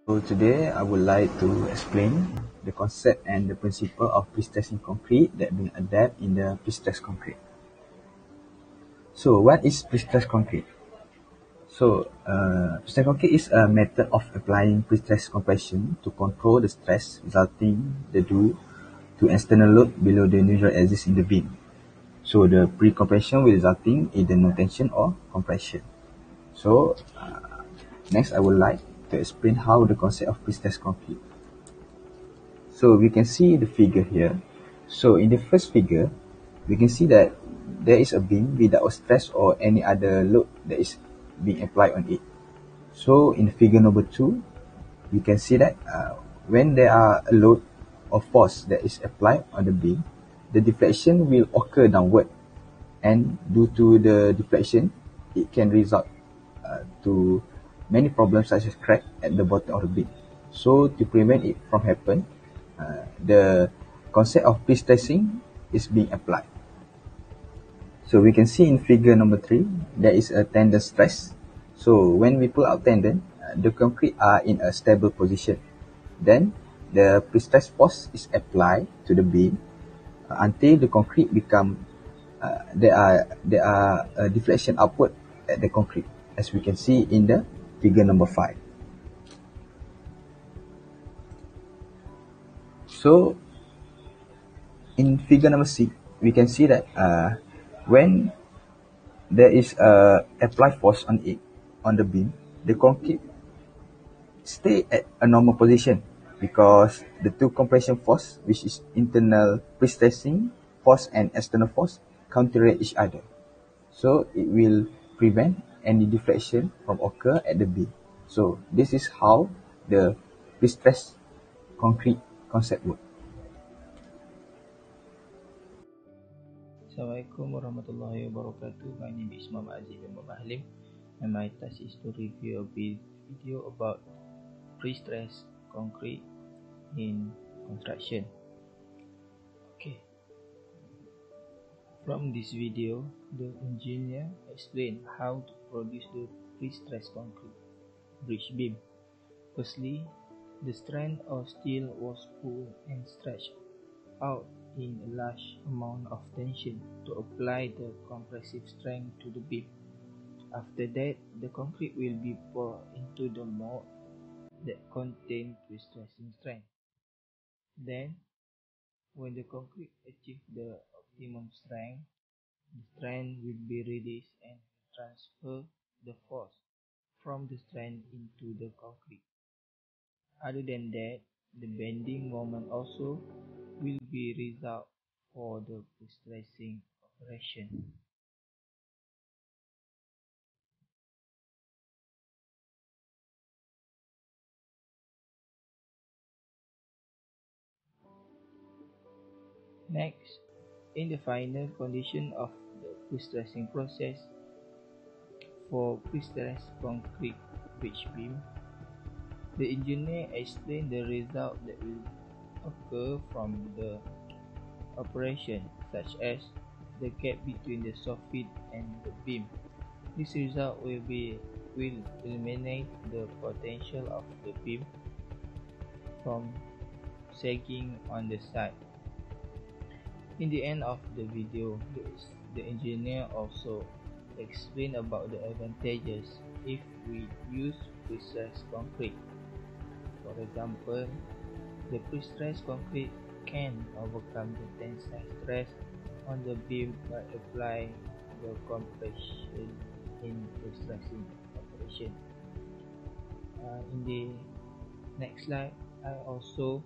So today I would like to explain the concept and the principle of pre-stressing concrete that being adapted in the pre-stressed concrete. So what is pre-stressed concrete? Pre-stressed concrete is a method of applying pre-stressed compression to control the stress resulting due to external load below the neutral axis in the beam. So the pre-compression will resulting in the no tension or compression. So next I would like to explain how the concept of pre-stressed concrete. So we can see the figure here. So in the first figure, we can see that there is a beam without stress or any other load that is being applied on it. So in figure number 2, we can see that when there are a load or force that is applied on the beam, the deflection will occur downward, and due to the deflection, it can result to many problems such as crack at the bottom of the beam. So to prevent it from happen, the concept of pre-stressing is being applied. So we can see in figure number 3, there is a tendon stress. So when we pull out tendon, the concrete are in a stable position. Then the pre-stress force is applied to the beam until the concrete become there are a deflection upward at the concrete, as we can see in the figure number 5. So in figure number 6, we can see that when there is a applied force on it, on the beam, the concrete stay at a normal position because the two compression force, which is internal pre-stressing force and external force, counteract each other. So it will prevent any deflection from occur at the beam. So this is how the pre-stressed concrete concept works. Assalamualaikum warahmatullahi wabarakatuh. My name is Muhammad Aziz bin Halim, and my task is to review a video about pre-stressed concrete in construction. Okay. From this video, the engineer explained how to produce the pre-stressed concrete bridge beam. Firstly, the strand of steel was pulled and stretched out in a large amount of tension to apply the compressive strength to the beam. After that, the concrete will be poured into the mold that contains pre-stressing strength. Then, when the concrete achieves the optimum strength, the strand will be released and transfer the force from the strand into the concrete. Other than that, the bending moment also will be result for the pre-stressing operation. Next, in the final condition of the pre-stressing process for pre-stressed concrete bridge beam, the engineer explained the result that will occur from the operation, such as the gap between the soffit and the beam. This result will eliminate the potential of the beam from sagging on the side. In the end of the video, the engineer also explained about the advantages if we use pre-stressed concrete. For example, the pre-stressed concrete can overcome the tensile stress on the beam by applying the compression in pre-stressing operation. In the next slide, I also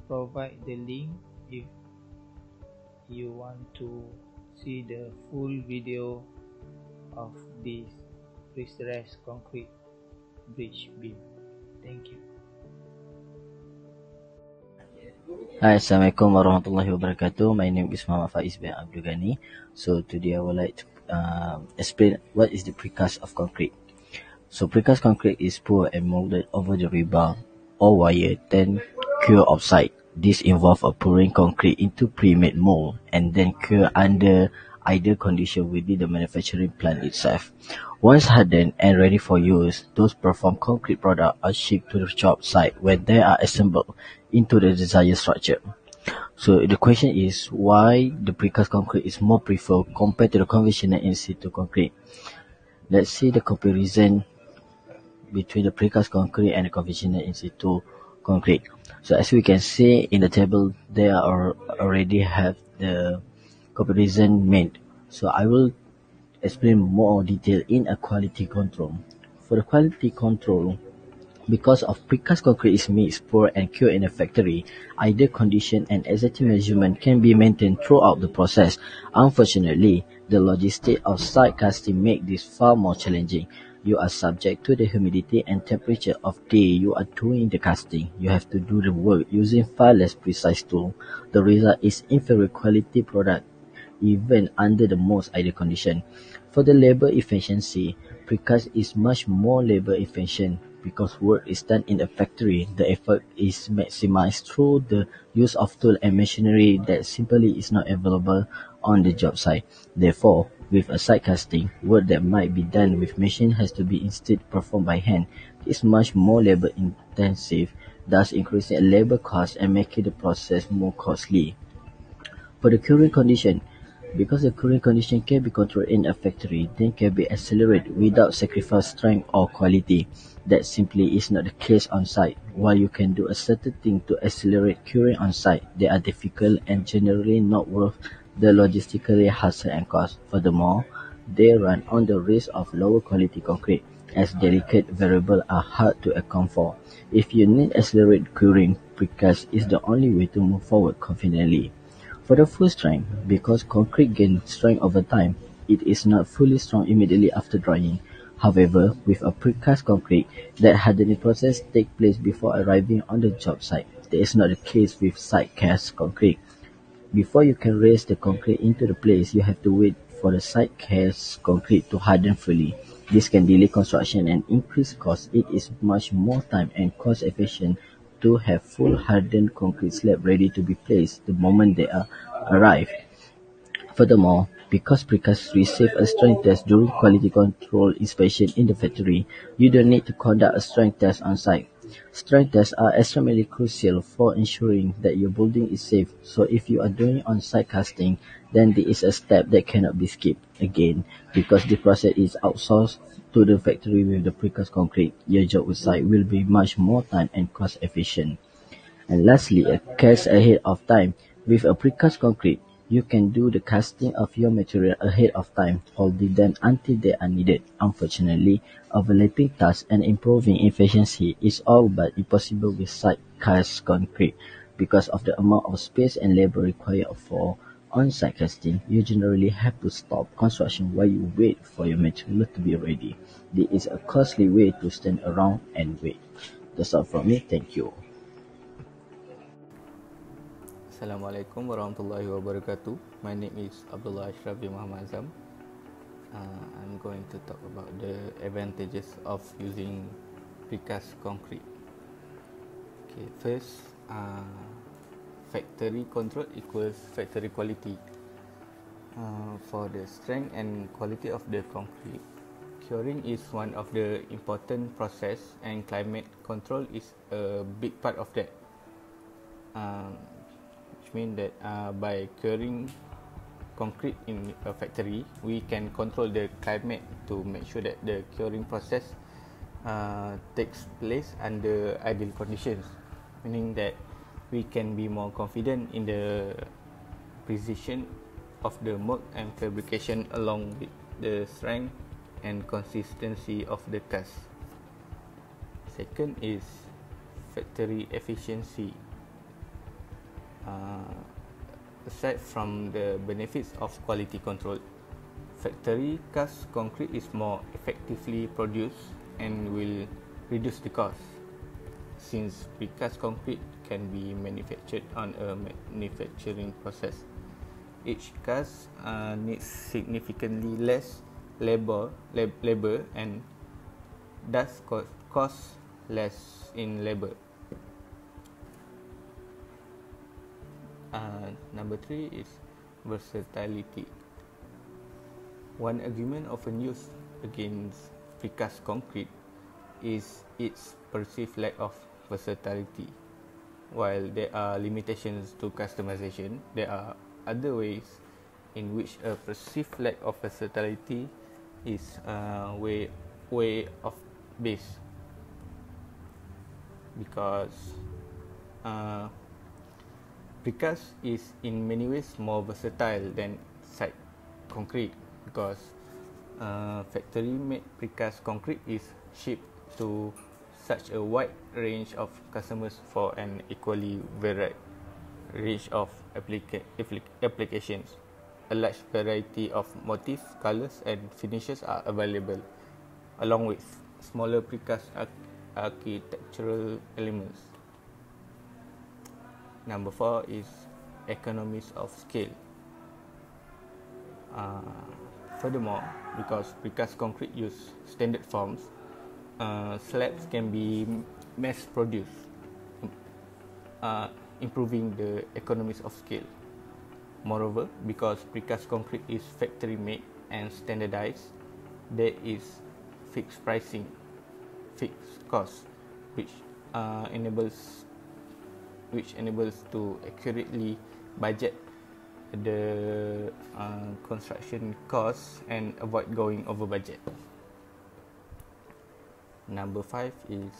provide the link if you want to see the full video of this pre-stressed concrete bridge beam. Thank you. Hi, Assalamualaikum warahmatullahi wabarakatuh. My name is Muhammad Faiz bin Abdul Ghani. So today I would like to explain what is the precast of concrete. So precast concrete is poured and molded over the rebar or wire, then cured outside. This involves pouring concrete into pre-made mold and then cure under ideal condition within the manufacturing plant itself. Once hardened and ready for use, those performed concrete products are shipped to the job site where they are assembled into the desired structure. So the question is why the precast concrete is more preferred compared to the conventional in situ concrete. Let's see the comparison between the precast concrete and the conventional in situ concrete. So as we can see in the table, they are already have the comparison made. So I will explain more detail in a quality control. For the quality control, because of precast concrete is mixed, poured and cured in a factory, ideal condition and exact measurement can be maintained throughout the process. Unfortunately, the logistics of site casting make this far more challenging. You are subject to the humidity and temperature of day you are doing the casting. You have to do the work using far less precise tool. The result is inferior quality product even under the most ideal condition. For the labor efficiency, precast is much more labor efficient because work is done in a factory. The effort is maximized through the use of tool and machinery that simply is not available on the job site. Therefore, with a site casting, work that might be done with machine has to be instead performed by hand. It is much more labor intensive, thus increasing labor costs and making the process more costly. For the curing condition, because the curing condition can be controlled in a factory, then can be accelerated without sacrifice strength or quality. That simply is not the case on site. While you can do a certain thing to accelerate curing on site, they are difficult and generally not worth the logistically hassle and cost. Furthermore, they run on the risk of lower quality concrete, as delicate variables are hard to account for. If you need accelerated curing, precast is the only way to move forward confidently. For the full strength, because concrete gains strength over time, it is not fully strong immediately after drying. However, with a precast concrete, that hardening process takes place before arriving on the job site. That is not the case with site cast concrete. Before you can raise the concrete into the place, you have to wait for the site cast concrete to harden fully. This can delay construction and increase costs. It is much more time and cost efficient to have full hardened concrete slab ready to be placed the moment they are arrive. Furthermore, because precast receive a strength test during quality control inspection in the factory, you don't need to conduct a strength test on site. Strength tests are extremely crucial for ensuring that your building is safe. So if you are doing on-site casting, then there is a step that cannot be skipped. Again, because the process is outsourced to the factory with the precast concrete, your job with site will be much more time and cost efficient. And lastly, a cast ahead of time. With a precast concrete, you can do the casting of your material ahead of time, holding them until they are needed. Unfortunately, overlapping tasks and improving efficiency is all but impossible with site cast concrete. Because of the amount of space and labor required for on-site casting, you generally have to stop construction while you wait for your material to be ready. This is a costly way to stand around and wait. That's all from me. Thank you. Assalamualaikum warahmatullahi wabarakatuh. My name is Abdullah Ashraf bin Muhammad Azam. I'm going to talk about the advantages of using precast concrete. Okay, first, factory control equals factory quality. For the strength and quality of the concrete, curing is one of the important process, and climate control is a big part of that. Mean that by curing concrete in a factory, we can control the climate to make sure that the curing process takes place under ideal conditions, meaning that we can be more confident in the precision of the mold and fabrication along with the strength and consistency of the cast. Second is factory efficiency. Aside from the benefits of quality control, factory cast concrete is more effectively produced and will reduce the cost, since precast concrete can be manufactured on a manufacturing process. Each cast needs significantly less labor and thus cost less in labor. Number 3 is versatility. One argument often used against precast concrete is its perceived lack of versatility. While there are limitations to customization, there are other ways in which a perceived lack of versatility is way off base, because precast is in many ways more versatile than site concrete, because factory-made precast concrete is shipped to such a wide range of customers for an equally varied range of applications. A large variety of motifs, colors, and finishes are available, along with smaller precast architectural elements. Number 4 is economies of scale. Furthermore, because precast concrete use standard forms, slabs can be mass-produced, improving the economies of scale. Moreover, because precast concrete is factory-made and standardized, there is fixed pricing, fixed costs, which enables to accurately budget the construction costs and avoid going over budget. Number 5 is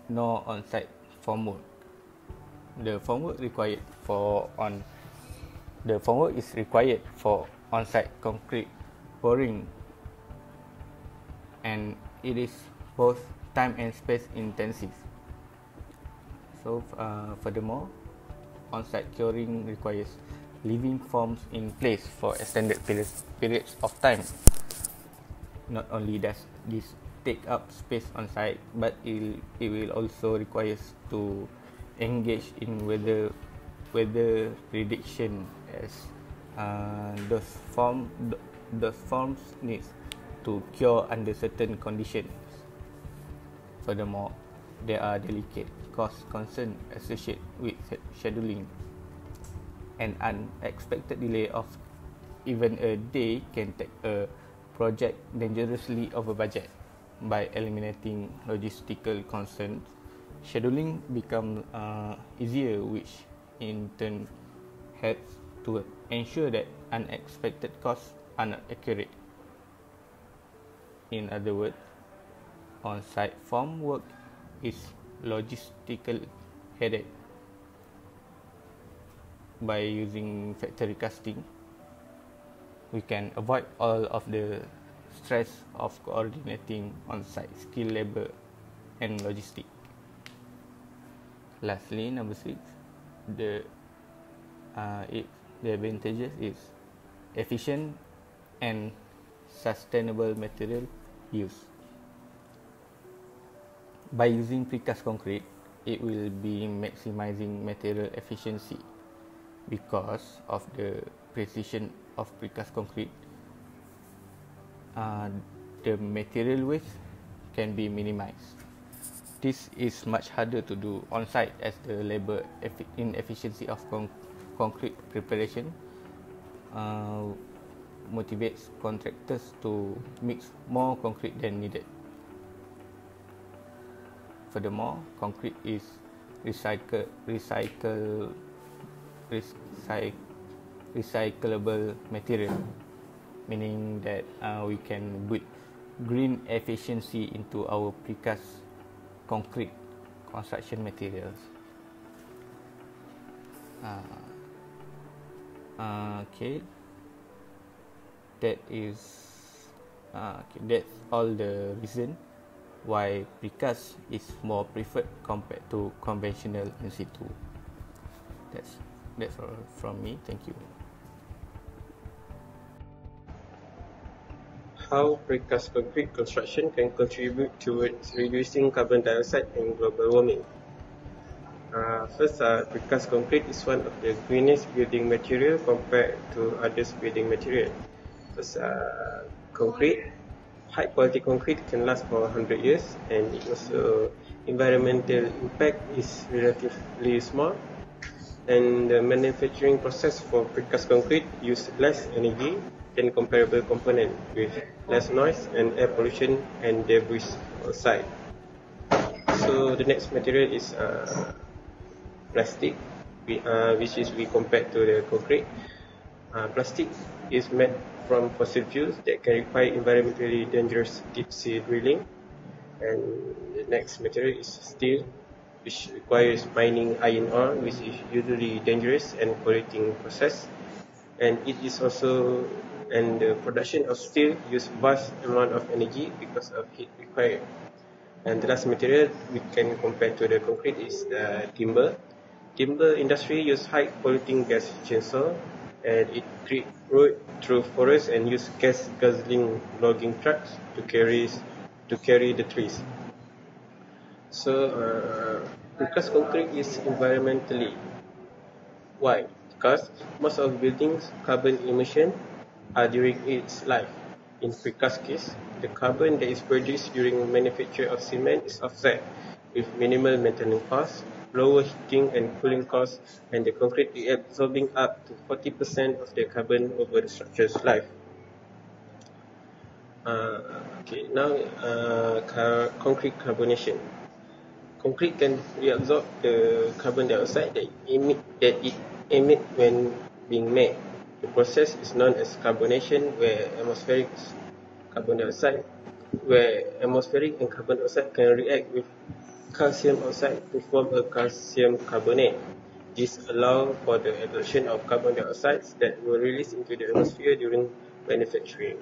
no on-site formwork. The formwork is required for on-site concrete pouring, and it is both time and space intensive. So, furthermore, on-site curing requires leaving forms in place for extended periods of time. Not only does this take up space on site, but it will also require to engage in weather prediction, as those forms needs to cure under certain conditions. Furthermore, there are delicate cost concerns associated with scheduling. An unexpected delay of even a day can take a project dangerously over budget. By eliminating logistical concerns, scheduling becomes easier, which in turn helps to ensure that unexpected costs are not accurate. In other words, on-site formwork is logistical headache. By using factory casting, we can avoid all of the stress of coordinating on-site skill labor and logistics. Lastly, number 6, the advantages is efficient and sustainable material use. By using precast concrete, it will be maximizing material efficiency. Because of the precision of precast concrete, the material waste can be minimized. This is much harder to do on-site, as the labor inefficiency of concrete preparation motivates contractors to mix more concrete than needed. Furthermore, concrete is recyclable material, meaning that we can build green efficiency into our precast concrete construction materials. Okay, that's all the reason why precast is more preferred compared to conventional in situ. That's all from me. Thank you. How precast concrete construction can contribute towards reducing carbon dioxide and global warming. First, precast concrete is one of the greenest building material compared to other building material. First, high quality concrete can last for 100 years, and it also environmental impact is relatively small. And the manufacturing process for precast concrete use less energy and comparable component with less noise and air pollution and debris outside. So the next material is plastic, which is we compared to the concrete. Plastic is made from fossil fuels that can require environmentally dangerous deep sea drilling. And the next material is steel, which requires mining iron ore, which is usually dangerous and polluting process. And it is also, and the production of steel use vast amount of energy because of heat required. And the last material we can compare to the concrete is the timber. Timber industry use high polluting gas chainsaw, and it create road through forests and use gas guzzling logging trucks to carry the trees. So because concrete is environmentally, why? Because most of buildings carbon emission are during its life. In precast case, the carbon that is produced during manufacture of cement is offset with minimal maintenance costs, lower heating and cooling costs, and the concrete is absorbing up to 40% of the carbon over the structure's life. Now concrete carbonation. Concrete can reabsorb the carbon dioxide that it emits when being made. The process is known as carbonation, where atmospheric and carbon dioxide can react with calcium oxide to form a calcium carbonate. This allows for the absorption of carbon dioxide that were released into the atmosphere during manufacturing.